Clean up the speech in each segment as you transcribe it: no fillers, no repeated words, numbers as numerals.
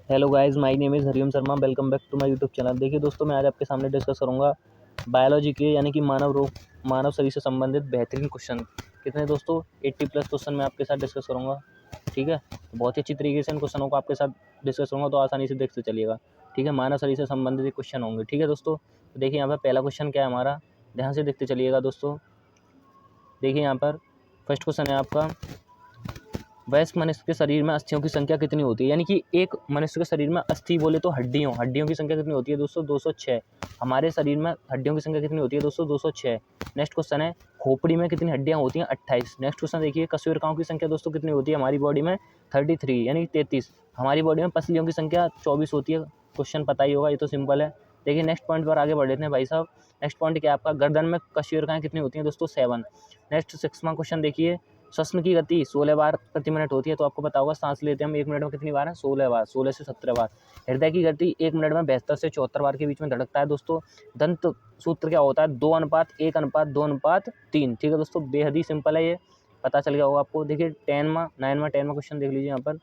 Hello guys, my name is Hariom Sharma. Welcome back to my YouTube channel. देखिए दोस्तों, मैं आज आपके सामने डिस्कस करूंगा बायोलॉजी के यानी कि मानव शरीर से संबंधित बेहतरीन क्वेश्चन। कितने दोस्तों? 80 प्लस क्वेश्चन मैं आपके साथ डिस्कस करूंगा। ठीक है, तो बहुत ही अच्छी तरीके से इन क्वेश्चनों को आपके साथ डिस्कस करूँगा, तो आसानी से देखते चलिएगा। ठीक है, मानव शरीर से संबंधित एक क्वेश्चन होंगे। ठीक है दोस्तों, तो देखिए यहाँ पर पहला क्वेश्चन क्या है हमारा, ध्यान से देखते चलिएगा दोस्तों। देखिए यहाँ पर फर्स्ट क्वेश्चन है आपका, वयस्क मनुष्य के शरीर में अस्थियों की संख्या कितनी होती है? यानी कि एक मनुष्य के शरीर में अस्थि बोले तो हड्डियों की संख्या कितनी होती है दोस्तों? 206। हमारे शरीर में हड्डियों की संख्या कितनी होती है दोस्तों? 206। नेक्स्ट क्वेश्चन है, खोपड़ी में कितनी हड्डियां होती हैं? 28। नेक्स्ट क्वेश्चन देखिए, कशेरुकियों की संख्या दोस्तों कितनी होती है हमारी बॉडी में? 33 यानी 33। हमारी बॉडी में पसलियों की संख्या 24 होती है। क्वेश्चन पता ही होगा, ये तो सिंपल है। देखिए नेक्स्ट पॉइंट पर आगे बढ़ लेते हैं भाई साहब। नेक्स्ट पॉइंट क्या है आपका, गर्दन में कशेरुकियां कितनी होती हैं दोस्तों? 7। नेक्स्ट 6वां क्वेश्चन देखिए, श्वसन की गति 16 बार प्रति मिनट होती है। तो आपको पता होगा, सांस लेते हैं हम 1 मिनट में कितनी बार है? 16 बार, 16 से 17 बार। हृदय की गति 1 मिनट में 72 से 74 बार के बीच में धड़कता है दोस्तों। दंत सूत्र क्या होता है? 2:1:1:3। ठीक है दोस्तों, बेहद ही सिंपल है, ये पता चल गया होगा आपको। देखिए 10वां क्वेश्चन देख लीजिए यहाँ पर।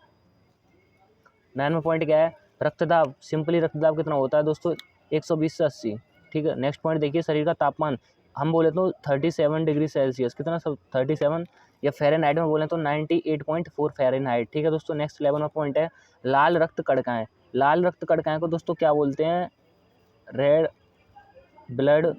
9वां पॉइंट क्या है, रक्तदाब। सिंपली रक्तदाब कितना होता है दोस्तों? 120 से 80। ठीक है, नेक्स्ट पॉइंट देखिए, शरीर का तापमान हम बोले तो 37 डिग्री सेल्सियस, कितना सब 37, या फ़ारेनहाइट में बोले तो 98.4 फ़ारेनहाइट। ठीक है दोस्तों, नेक्स्ट 11वां पॉइंट है, लाल रक्त कणिकाएँ। लाल रक्त कणिकाएँ को दोस्तों क्या बोलते हैं? रेड ब्लड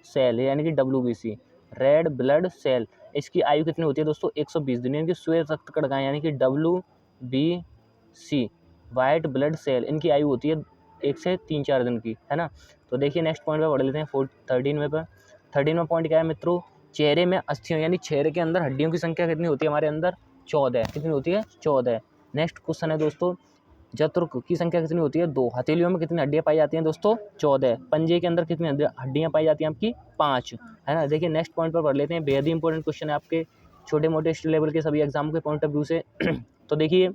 सेल, यानी कि WBC, रेड ब्लड सेल। इसकी आयु कितनी होती है दोस्तों? 120 दिन। यानी कि श्वेत रक्त कणिकाएँ यानी कि WBC, वाइट ब्लड सेल, इनकी आयु होती है 1 से 3-4 दिन की, है ना। तो देखिए नेक्स्ट पॉइंट पे पढ़ लेते हैं 13वें पर। 13वां पॉइंट क्या है मित्रों, चेहरे में अस्थियों यानी चेहरे के अंदर हड्डियों की संख्या कितनी होती है हमारे अंदर? 14। कितनी होती है? 14। नेक्स्ट क्वेश्चन है दोस्तों, जत्रु की संख्या कितनी होती है? 2। हथेलियों में कितनी हड्डियां पाई जाती हैं दोस्तों? 14। पंजे के अंदर कितनी हड्डियां पाई जाती हैं आपकी? 5, है ना। देखिए नेक्स्ट पॉइंट पर पढ़ लेते हैं, बेहद ही इंपॉर्टेंट क्वेश्चन है आपके छोटे मोटे स्टेट लेवल के सभी एग्जाम के पॉइंट ऑफ व्यू से। तो देखिए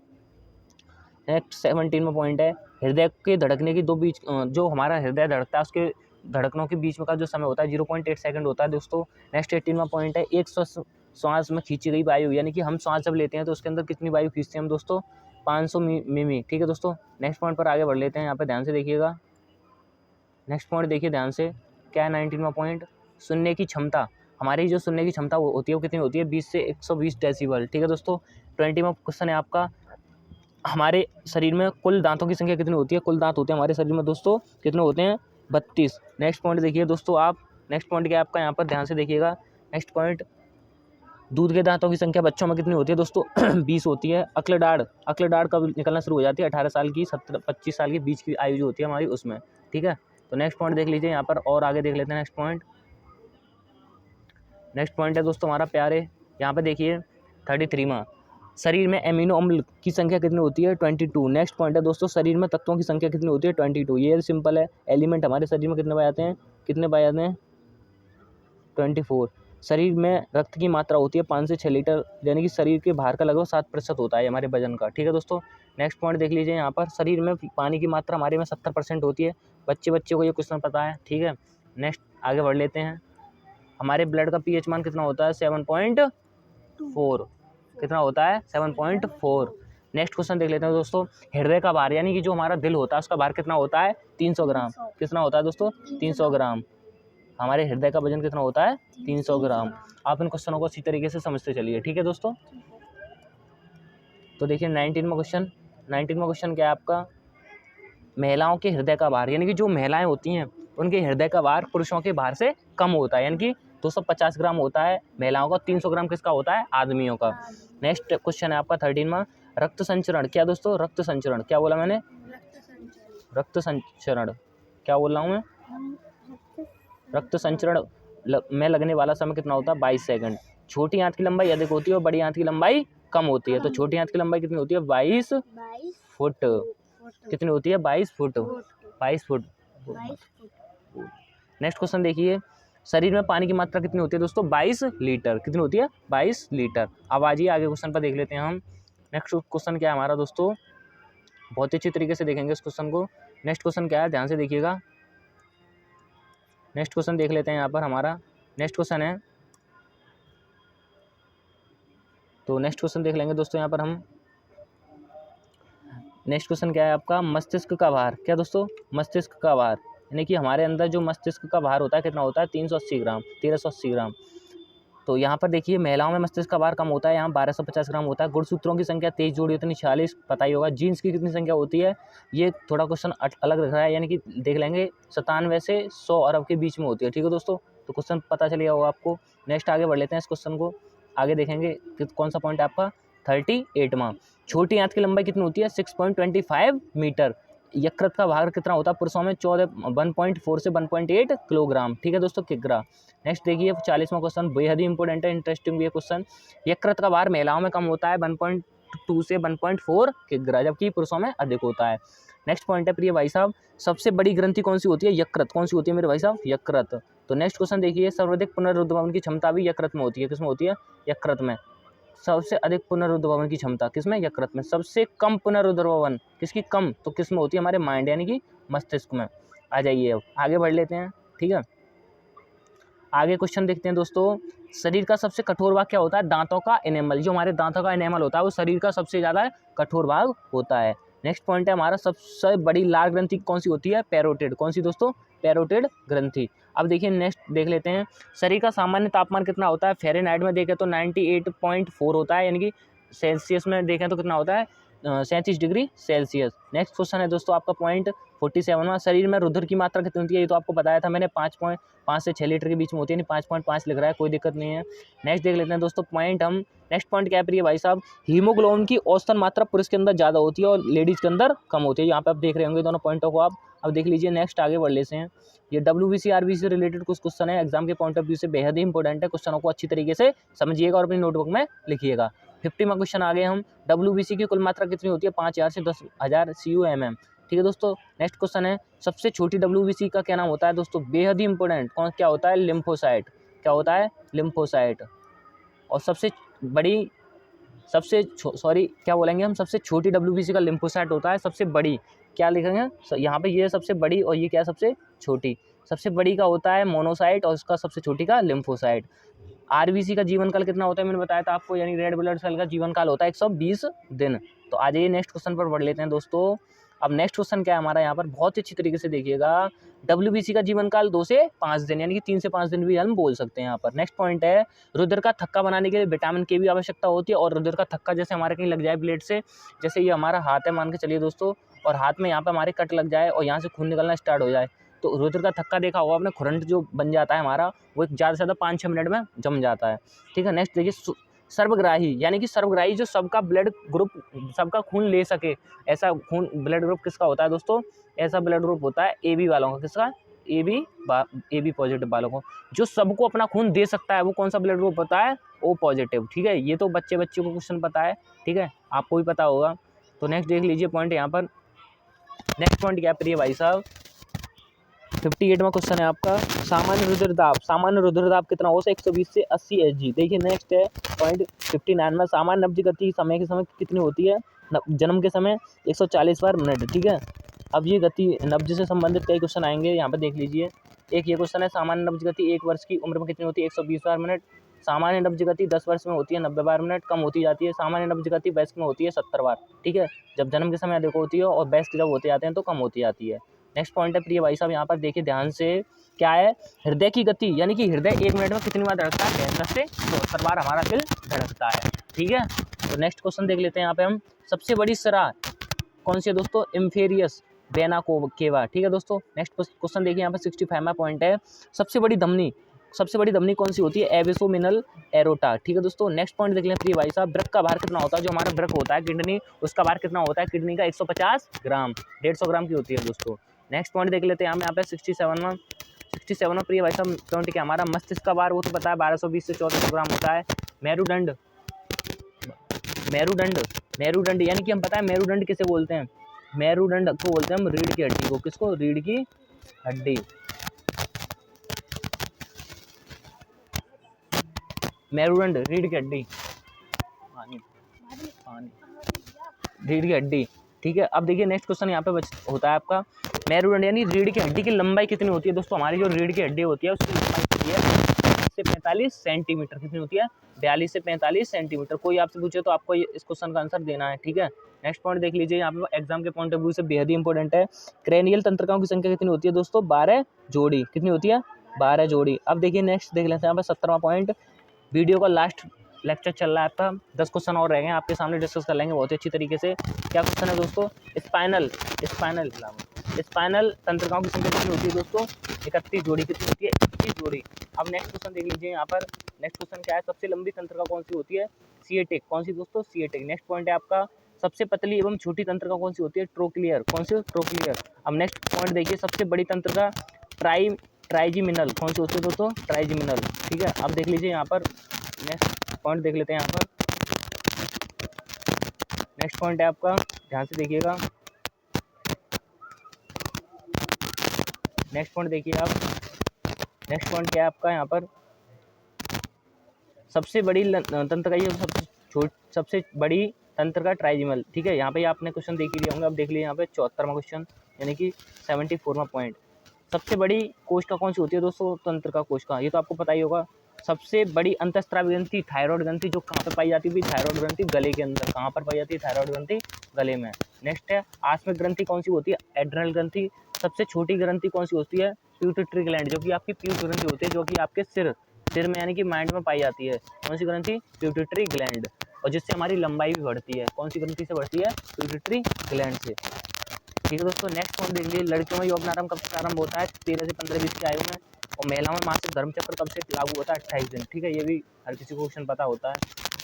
नेक्स्ट 17वां पॉइंट है, हृदय के धड़कने की जो हमारा हृदय धड़कता है उसके धड़कनों के बीच में का जो समय होता है 0.8 सेकंड होता है दोस्तों। नेक्स्ट 18वां पॉइंट है, एक श्वास में खींची गई वायु, यानी कि हम श्वास जब लेते हैं तो उसके अंदर कितनी वायु खींचते हैं हम दोस्तों? 500 मिमी। ठीक है दोस्तों, नेक्स्ट पॉइंट पर आगे बढ़ लेते हैं, यहाँ पे ध्यान से देखिएगा। नेक्स्ट पॉइंट देखिए ध्यान से, क्या है 19वां पॉइंट, सुनने की क्षमता। हमारी जो सुनने की क्षमता होती है वो कितनी होती है? 20 से 120 डेसिबल। ठीक है दोस्तों, 20वां क्वेश्चन है आपका, हमारे शरीर में कुल दांतों की संख्या कितनी होती है? कुल दांत होते हैं हमारे शरीर में दोस्तों, कितने होते हैं? 32। नेक्स्ट पॉइंट देखिए दोस्तों आप, नेक्स्ट पॉइंट क्या है आपका, यहाँ पर ध्यान से देखिएगा। नेक्स्ट पॉइंट, दूध के दांतों की संख्या बच्चों में कितनी होती है दोस्तों? 20 होती है। अक्ल दाढ़ कब निकलना शुरू हो जाती है? 18 साल की, 25 साल के बीच की आयु जो होती है हमारी, उसमें। ठीक है, तो नेक्स्ट पॉइंट देख लीजिए यहाँ पर, और आगे देख लेते हैं नेक्स्ट पॉइंट है दोस्तों हमारा प्यारे, यहाँ पे देखिए 33वां, शरीर में एमिनो अम्ल की संख्या कितनी होती है? 22। नेक्स्ट पॉइंट है दोस्तों, शरीर में तत्वों की संख्या कितनी होती है? 22। ये सिंपल है, एलिमेंट हमारे शरीर में कितने पाए जाते हैं? 24। शरीर में रक्त की मात्रा होती है 5 से 6 लीटर, यानी कि शरीर के भार का लगभग 7% होता है हमारे वजन का। ठीक है दोस्तों, नेक्स्ट पॉइंट देख लीजिए यहाँ पर, शरीर में पानी की मात्रा हमारे में 70% होती है। बच्चे को ये क्वेश्चन पता है। ठीक है, नेक्स्ट आगे बढ़ लेते हैं, हमारे ब्लड का pH मान कितना होता है? 7.4। कितना होता है? 7.4। नेक्स्ट क्वेश्चन देख लेते हैं दोस्तों, हृदय का भार यानी कि जो हमारा दिल होता है उसका भार कितना होता है? 300 ग्राम। कितना होता है दोस्तों? 300 ग्राम। हमारे हृदय का वजन कितना होता है? 300 ग्राम। आप इन क्वेश्चनों को अच्छी तरीके से समझते चलिए। ठीक है दोस्तों, तो देखिए 19वां क्वेश्चन क्या है आपका, महिलाओं के हृदय का भार, यानी कि जो महिलाएं होती हैं उनके हृदय का भार पुरुषों के भार से कम होता है, यानी कि 250 ग्राम होता है महिलाओं का, 300 ग्राम किसका होता है? आदमियों का। नेक्स्ट क्वेश्चन है आपका 13वां, रक्त संचरण। क्या दोस्तों? रक्त संचरण, क्या बोला मैंने? रक्त संचरण, क्या बोल रहा हूँ मैं? रक्त संचरण में लगने वाला समय कितना होता है? 22 सेकंड। छोटी आंत की लंबाई अधिक होती है और बड़ी आंत की लंबाई कम होती है। तो छोटी आंत की लंबाई कितनी होती है? 22 फुट। कितनी होती है? 22 फुट। 22 फुट। नेक्स्ट क्वेश्चन देखिए, शरीर में पानी की मात्रा कितनी होती है दोस्तों? 22 लीटर। कितनी होती है? 22 लीटर। अब आइए आगे क्वेश्चन पर देख लेते हैं हम। नेक्स्ट क्वेश्चन क्या है हमारा दोस्तों, बहुत अच्छी तरीके से देखेंगे इस क्वेश्चन को। नेक्स्ट क्वेश्चन क्या है, ध्यान से देखिएगा। नेक्स्ट क्वेश्चन देख लेते हैं यहाँ पर हमारा, नेक्स्ट क्वेश्चन है, तो नेक्स्ट क्वेश्चन देख लेंगे दोस्तों यहाँ पर हम। नेक्स्ट क्वेश्चन क्या है आपका, मस्तिष्क का भार। क्या दोस्तों, मस्तिष्क का भार, यानी कि हमारे अंदर जो मस्तिष्क का भार होता है कितना होता है, 380 ग्राम, 1380 ग्राम। तो यहाँ पर देखिए महिलाओं में मस्तिष्क का भार कम होता है, यहाँ 1250 ग्राम होता है। गुणसूत्रों की संख्या 23 जोड़ी होती है, 46, पता ही होगा। जीन्स की कितनी संख्या होती है, ये थोड़ा क्वेश्चन अलग रख रहा है, यानी कि देख लेंगे 97 से 100 अरब के बीच में होती है। ठीक है दोस्तों, तो क्वेश्चन पता चलिए होगा आपको। नेक्स्ट आगे बढ़ लेते हैं इस क्वेश्चन को, आगे देखेंगे कि कौन सा पॉइंट है आपका 38वां। छोटी आंत की लंबाई कितनी होती है, 6.25 मीटर। यकृत का भार कितना होता है पुरुषों में, 1.4 से 1.8 किलोग्राम। ठीक है दोस्तों, किग्रा। नेक्स्ट देखिए 40वां क्वेश्चन, बेहद ही इंपॉर्टेंट है, इंटरेस्टिंग भी है क्वेश्चन। यकृत का भार महिलाओं में कम होता है 1.2 से 1.4 किग्रा, जबकि पुरुषों में अधिक होता है। नेक्स्ट पॉइंट है प्रिय भाई साहब, सबसे बड़ी ग्रंथि कौन सी होती है, यकृत। कौन सी होती है मेरे भाई साहब, यकृत। तो नेक्स्ट क्वेश्चन देखिए, सर्वाधिक पुनरुद्धावन की क्षमता भी यकृत में होती है। किसमें होती है, यकृत में। सबसे अधिक पुनरुद्धावन की क्षमता किसमें, यकृत में। सबसे कम पुनरुद्धावन किसकी कम, तो किसमें होती है, हमारे माइंड यानी कि मस्तिष्क में। आ जाइए अब आगे बढ़ लेते हैं। ठीक है, आगे क्वेश्चन देखते हैं दोस्तों। शरीर का सबसे कठोर भाग क्या होता है, दांतों का एनेमल। जो हमारे दांतों का एनेमल होता है वो शरीर का सबसे ज़्यादा कठोर भाग होता है। नेक्स्ट पॉइंट है हमारा, सबसे बड़ी लाल ग्रंथि कौन सी होती है, पैरोटिड। कौन सी दोस्तों, पैरोटिड ग्रंथि। अब देखिए नेक्स्ट देख लेते हैं, शरीर का सामान्य तापमान कितना होता है। फ़ारेनहाइट में देखें तो 98.4 होता है, यानी कि सेल्सियस में देखें तो कितना होता है, 37 डिग्री सेल्सियस। नेक्स्ट क्वेश्चन है दोस्तों आपका पॉइंट 47वां, शरीर में रुधिर की मात्रा कितनी होती है। ये तो आपको बताया था मैंने, 5.5 से 6 लीटर के बीच में होती है, 5.5 लिख रहा है, कोई दिक्कत नहीं है। नेक्स्ट देख लेते हैं दोस्तों पॉइंट हम, नेक्स्ट पॉइंट क्या है प्रिय भाई साहब, हीमोग्लोबिन की औसतन मात्रा पुरुष के अंदर ज़्यादा होती है और लेडीज़ के अंदर कम होती है। यहाँ पे आप देख रहे होंगे दोनों पॉइंटों को आप। अब देख लीजिए, नेक्स्ट आगे बढ़ लेते हैं। ये WBC RBC से रिलेटेड कुछ क्वेश्चन है, एग्जाम के पॉइंट ऑफ व्यू से बेहद ही इंपॉर्टेंट है। क्वेश्चनों को अच्छी तरीके से समझिएगा और अपनी नोटबुक में लिखिएगा। 50वां क्वेश्चन आ गए हम, WBC की कुल मात्रा कितनी होती है, 5000 से 10,000 CUMM। ठीक है दोस्तों, नेक्स्ट क्वेश्चन है, सबसे छोटी WBC का क्या नाम होता है दोस्तों, बेहद ही इंपॉर्टेंट, कौन क्या होता है, लिम्फोसाइट। क्या होता है, लिम्फोसाइट। और सबसे बड़ी, क्या बोलेंगे हम, सबसे छोटी WBC का लिम्फोसाइट होता है। सबसे बड़ी क्या लिखेंगे यहाँ पे, ये सबसे बड़ी और ये क्या सबसे छोटी। सबसे बड़ी का होता है मोनोसाइट और उसका सबसे छोटी का लिम्फोसाइट। RBC का जीवन काल कितना होता है, मैंने बताया था आपको, यानी रेड ब्लड सेल का जीवन काल होता है 120 दिन। तो आ जाइए नेक्स्ट क्वेश्चन पर बढ़ लेते हैं दोस्तों। अब नेक्स्ट क्वेश्चन क्या है हमारा, यहाँ पर बहुत ही अच्छी तरीके से देखिएगा। WBC का जीवन काल 2 से 5 दिन, यानी कि 3 से 5 दिन भी हम बोल सकते हैं यहाँ पर। नेक्स्ट पॉइंट है, रुधिर का थक्का बनाने के लिए विटामिन के भी आवश्यकता होती है। और रुधिर का थक्का जैसे हमारे कहीं लग जाए ब्लेड से, जैसे ये हमारा हाथ है मान के चलिए दोस्तों, और हाथ में यहाँ पर हमारे कट लग जाए और यहाँ से खून निकलना स्टार्ट हो जाए, तो रुधिर का थक्का देखा होगा आपने, खुरंट जो बन जाता है हमारा, वो ज़्यादा से ज़्यादा 5-6 मिनट में जम जाता है। ठीक है, नेक्स्ट देखिए, सर्वग्राही, यानी कि सर्वग्राही जो सबका ब्लड ग्रुप, सबका खून ले सके, ऐसा खून ब्लड ग्रुप किसका होता है दोस्तों, ऐसा ब्लड ग्रुप होता है AB वालों का। किसका, AB पॉजिटिव वालों को, जो सबको अपना खून दे सकता है, वो कौन सा ब्लड ग्रुप होता है, O पॉजिटिव। ठीक है, ये तो बच्चे को क्वेश्चन पता है, ठीक है, आपको भी पता होगा। तो नेक्स्ट देख लीजिए पॉइंट यहाँ पर, नेक्स्ट पॉइंट क्या है प्रिय भाई साहब, 58वां क्वेश्चन है आपका, सामान्य रुधिर दाब। सामान्य रुधिर दाब कितना हो, 120 से 80 Hg। देखिए नेक्स्ट है पॉइंट 59 में, सामान्य नब्ज गति समय के समय कितनी होती है, जन्म के समय 140 बार मिनट। ठीक है, अब ये गति नब्ज से संबंधित कई क्वेश्चन आएंगे, यहाँ पर देख लीजिए। एक ये क्वेश्चन है, सामान्य नब्ज गति 1 वर्ष की उम्र में कितनी होती है, 120 बार मिनट। सामान्य नब्ज गति 10 वर्ष में होती है 90 बार मिनट, कम होती जाती है। सामान्य नब्ज गति वयस्क में होती है 70 बार। ठीक है, जब जन्म के समय अधिक होती है और वयस्क जब होते जाते हैं तो कम होती जाती है। नेक्स्ट पॉइंट है प्रिय भाई साहब, यहाँ पर देखिए ध्यान से, क्या है, हृदय की गति, यानी कि हृदय 1 मिनट में कितनी बार धड़कता है, 65 से 72 बार हमारा दिल धड़कता है। ठीक है, तो नेक्स्ट क्वेश्चन देख लेते हैं यहाँ पे हम, सबसे बड़ी सरा कौन सी है दोस्तों, इंफेरियस वेना केवा। ठीक है दोस्तों, नेक्स्ट क्वेश्चन देखिए यहाँ पे 65वां पॉइंट है, सबसे बड़ी धमनी कौन सी होती है, एबिसोमिनल एरोटा। ठीक है दोस्तों, नेक्स्ट पॉइंट देख लें प्रिय भाई साहब, वृक्क का भार कितना होता है, जो हमारा वृक्क होता है किडनी, उसका भार कितना होता है, किडनी का 150 ग्राम, 150 ग्राम की होती है दोस्तों। नेक्स्ट पॉइंट देख लेते हैं यहाँ पे 67वां प्रिय भाई साहब पॉइंट क्या हमारा, मस्तिष्क का भार, वो तो पता है 1220 से 1400 ग्राम होता है। मेरुदंड यानी कि हम पता है मेरुदंड किसे बोलते हैं, मेरुदंड को बोलते हैं हम रीढ़ की हड्डी को। किसको, रीढ़ की हड्डी। मेरुदंड रीढ़ की हड्डी, रीढ़ की हड्डी। ठीक है, अब देखिए नेक्स्ट क्वेश्चन यहाँ पे होता है आपका, मेरुदंड यानी रीढ़ की हड्डी की लंबाई कितनी होती है दोस्तों, हमारी जो रीढ़ की हड्डी होती है उसकी लंबाई होती है से 45 सेंटीमीटर। कितनी होती है? 42 से 45 सेंटीमीटर। कोई आपसे पूछे तो आपको इस क्वेश्चन का आंसर देना है, ठीक है। नेक्स्ट पॉइंट देख लीजिए, यहाँ पे एग्जाम के पॉइंट ऑफ व्यू से बेहद ही इंपॉर्टेंट है। क्रेनियल तंत्रिकाओं की संख्या कितनी होती है दोस्तों? 12 जोड़ी। कितनी होती है? 12 जोड़ी। अब देखिए नेक्स्ट देख लेते हैं यहाँ पर 17वां पॉइंट। वीडियो का लास्ट लेक्चर चल रहा है आपका, 10 क्वेश्चन और रह गए हैं, आपके सामने डिस्कस कर लेंगे बहुत ही अच्छी तरीके से। क्या क्वेश्चन है दोस्तों? स्पाइनल तंत्रिकाओं की संख्या कितनी होती है दोस्तों? 31 जोड़ी। कितनी होती है? 31 जोड़ी। अब नेक्स्ट क्वेश्चन देख लीजिए यहाँ पर। नेक्स्ट क्वेश्चन क्या है? सबसे लंबी तंत्रिका कौन सी होती है? सिएटिक। कौन सी दोस्तों? सिएटिक। नेक्स्ट पॉइंट है आपका, सबसे पतली एवं छोटी तंत्रिका कौन सी होती है? ट्रोक्लियर। कौन सी? ट्रोक्लियर। अब नेक्स्ट पॉइंट देखिए, सबसे बड़ी तंत्रिका ट्राइजिमिनल। कौन सी होती है दोस्तों? ट्राइजिमिनल, ठीक है। अब देख लीजिए यहाँ पर नेक्स्ट पॉइंट देख लेते हैं यहाँ पर। नेक्स्ट पॉइंट है आपका, ध्यान से देखिएगा। नेक्स्ट पॉइंट देखिए आप। नेक्स्ट पॉइंट क्या है आपका यहाँ पर? सबसे बड़ी तंत्रिका, ये सबसे बड़ी तंत्रिका ट्राइजिमल, ठीक है। यहाँ पे आपने क्वेश्चन देख ही लिए होंगे। अब देख लीजिए यहाँ पे 74वां क्वेश्चन, यानी कि 74वां पॉइंट। सबसे बड़ी कोशिका कौन सी होती है दोस्तों? तंत्रिका कोशिका। ये तो आपको पता ही होगा। सबसे बड़ी अंतःस्रावी ग्रंथि थायराइड ग्रंथि, जो कहाँ पे पाई जाती है? थायराइड ग्रंथि गले के अंदर। कहाँ पर पाई जाती है थायराइड ग्रंथि? गले में। नेक्स्ट है आस्मिक ग्रंथि, कौन सी होती है? एड्रिनल ग्रंथि। सबसे छोटी ग्रंथि कौन सी होती है? पिट्यूटरी ग्लैंड, जो कि आपकी पीयूष ग्रंथि होती है, जो कि आपके सिर में यानी कि माइंड में पाई जाती है। कौन सी ग्रंथि? Pituitary gland. और जिससे हमारी लंबाई भी बढ़ती है। कौन सी ग्रंथि से बढ़ती है? पिट्यूटरी ग्लैंड से, ठीक है दोस्तों। नेक्स्ट पॉइंट देख लीजिए, लड़कियों में यौवन आरंभ कब से आरंभ होता है? 13 से 15-20 की आयु में। और महिलाओं में मासिक धर्म चक्र कब से लागू होता है? 28 दिन, ठीक है। ये भी हर किसी को क्वेश्चन पता होता है।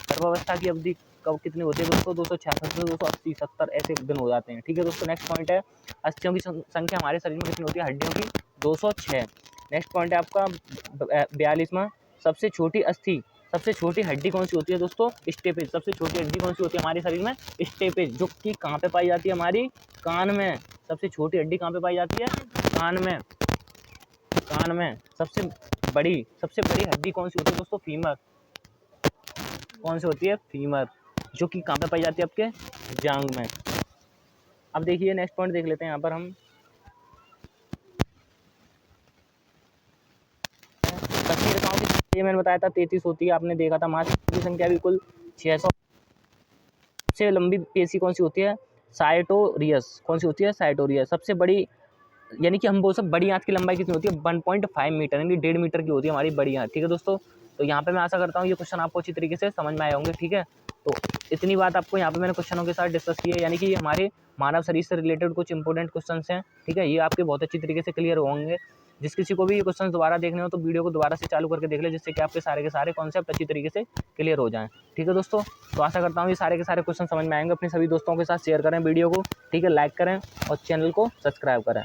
गर्भावस्था की अवधि कब कितनी होती है दोस्तों? 266 से 280, 70 ऐसे दिन हो जाते हैं, ठीक है दोस्तों। नेक्स्ट पॉइंट है, अस्थियों की संख्या हमारे शरीर में कितनी होती है? हड्डियों की 206। नेक्स्ट पॉइंट है आपका 42वां, सबसे छोटी अस्थि, सबसे छोटी हड्डी कौन सी होती है दोस्तों? स्टेपेज। सबसे छोटी हड्डी कौन सी होती है हमारे शरीर में? स्टेपेज, जो कि कहाँ पे पाई जाती है? हमारी कान में। सबसे छोटी हड्डी कहाँ पे पाई जाती है? कान में। कान में। सबसे बड़ी हड्डी कौन सी होती है दोस्तों? फीमर। कौन सी होती है? फीमर, जो कि कहाँ पे पाई जाती है? आपके जांघ में। अब देखिए नेक्स्ट पॉइंट देख लेते हैं यहाँ पर हम। तस्वीरकाओं की संख्या मैंने बताया था 33 होती है, आपने देखा था। मांसपेशियों की संख्या भी कुल 600। सबसे लंबी पेशी कौन सी होती है? साइटोरियस। कौन सी होती है? साइटोरियस। सबसे बड़ी, यानी कि हम बोल सकते बड़ी आंत की लंबाई कितनी होती है? 1.5 मीटर, यानी 1.5 मीटर की होती है हमारी बड़ी आंत, ठीक है दोस्तों। तो यहाँ पे मैं आशा करता हूँ ये क्वेश्चन आपको अच्छी तरीके से समझ में आए होंगे, ठीक है। तो इतनी बात आपको यहाँ पे मैंने क्वेश्चनों के साथ डिस्कस की है, यानी कि ये हमारे मानव शरीर से रिलेटेड कुछ इंपॉर्टेंट क्वेश्चन हैं, ठीक है। ये आपके बहुत अच्छी तरीके से क्लियर होंगे। जिस किसी को भी ये क्वेश्चन दोबारा देखने हो तो वीडियो को दोबारा से चालू करके देख ले, जिससे कि आपके सारे के सारे कॉन्सेप्ट अच्छी तरीके से क्लियर हो जाएं, ठीक है दोस्तों। तो आशा करता हूँ ये सारे के सारे क्वेश्चन समझ में आएंगे। अपने सभी दोस्तों के साथ शेयर करें वीडियो को, ठीक है, लाइक करें और चैनल को सब्सक्राइब करें।